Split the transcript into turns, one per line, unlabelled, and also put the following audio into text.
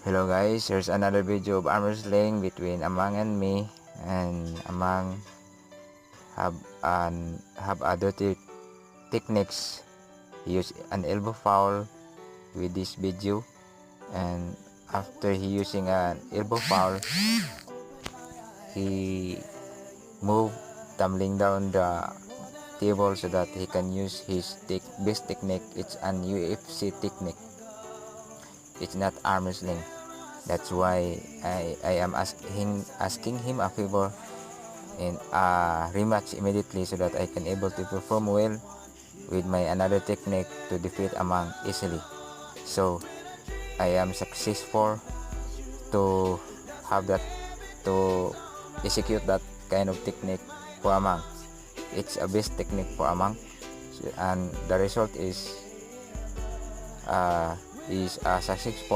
Hello guys, here's another video of arm wrestling between Amang and me, and Amang have other techniques. He used an elbow foul with this video, and after he using an elbow foul, he moved tumbling down the table so that he can use his best technique. It's an UFC technique. It's not arm wrestling. That's why I am asking him a favor in a rematch immediately so that I can able to perform well with my another technique to defeat Amang easily. So I am successful to have that, to execute that kind of technique for Amang. It's a best technique for Amang, and the result is a successful